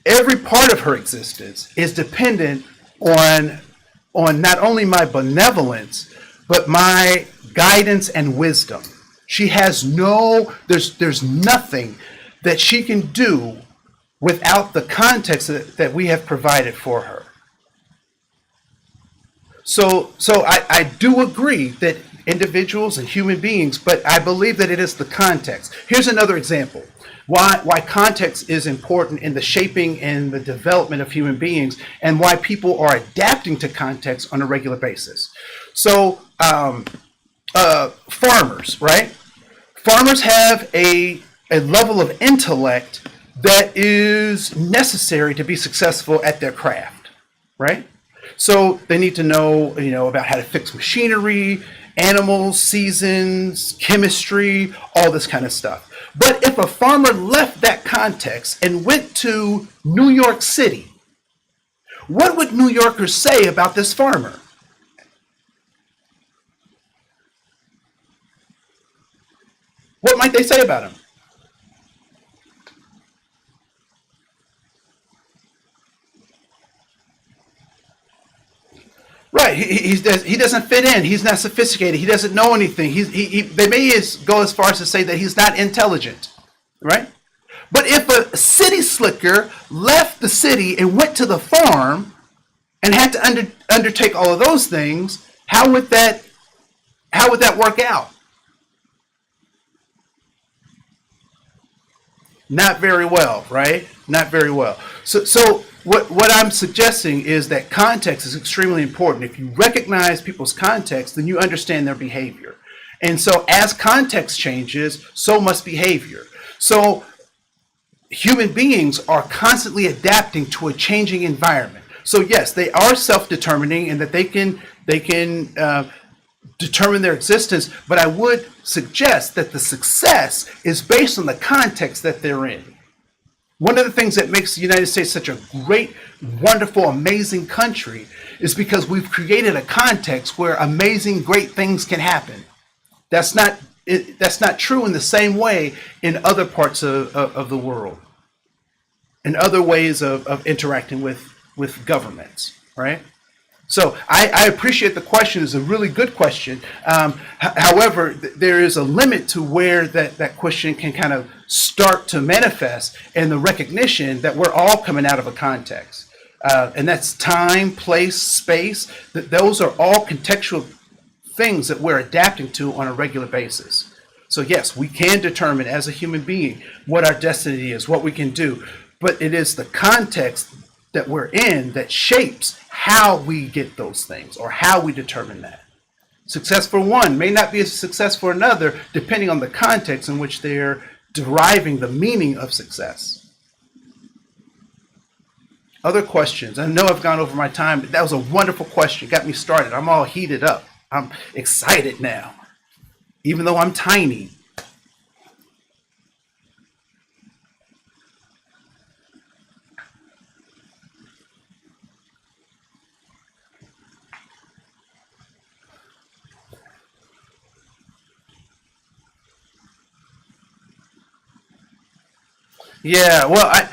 every part of her existence is dependent on not only my benevolence, but my guidance and wisdom. She has there's nothing that she can do without the context that we have provided for her. So I do agree that individuals and human beings, but I believe that it is the context. Here's another example. Why context is important in the shaping and the development of human beings, and why people are adapting to context on a regular basis. So farmers, right? Farmers have a a level of intellect that is necessary to be successful at their craft, right? So they need to know, about how to fix machinery, animals, seasons, chemistry, all this kind of stuff. But if a farmer left that context and went to New York City, what would New Yorkers say about this farmer? What might they say about him? Right, he doesn't fit in. He's not sophisticated. He doesn't know anything. They may go as far as to say that he's not intelligent, right? But if a city slicker left the city and went to the farm and had to undertake all of those things, how would that work out? Not very well, right? Not very well. So what I'm suggesting is that context is extremely important. If you recognize people's context, then you understand their behavior. And so as context changes, so must behavior. So human beings are constantly adapting to a changing environment. So yes, they are self-determining and that they can determine their existence, but I would suggest that the success is based on the context that they're in. One of the things that makes the United States such a great, wonderful, amazing country is because we've created a context where amazing, great things can happen. That's not true in the same way in other parts of the world, in other ways of interacting with governments, right? So I appreciate the question. It's a really good question. However, there is a limit to where that question can kind of start to manifest, and the recognition that we're all coming out of a context. And that's time, place, space. Those are all contextual things that we're adapting to on a regular basis. So yes, we can determine as a human being what our destiny is, what we can do. But it is the context that we're in that shapes how we get those things or how we determine that. Success for one may not be a success for another, depending on the context in which they're deriving the meaning of success. Other questions? I know I've gone over my time, but that was a wonderful question. It got me started. I'm all heated up. I'm excited now, even though I'm tiny. Yeah, well, I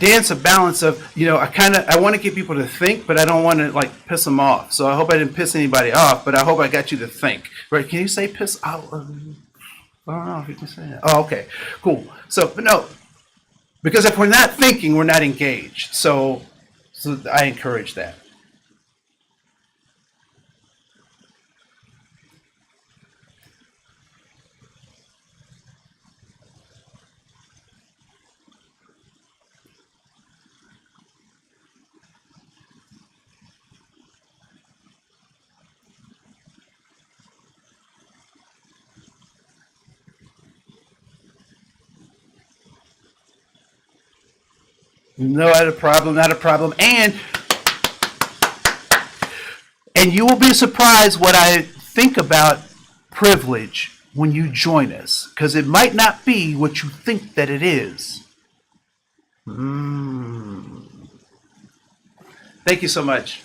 dance a balance of, I want to get people to think, but I don't want to like piss them off. So I hope I didn't piss anybody off, but I hope I got you to think. Right? Can you say piss off? I don't know if you can say that. Oh, okay, cool. So, but no, because if we're not thinking, we're not engaged. So I encourage that. No, not a problem, not a problem. And you will be surprised what I think about privilege when you join us, because it might not be what you think that it is. Thank you so much.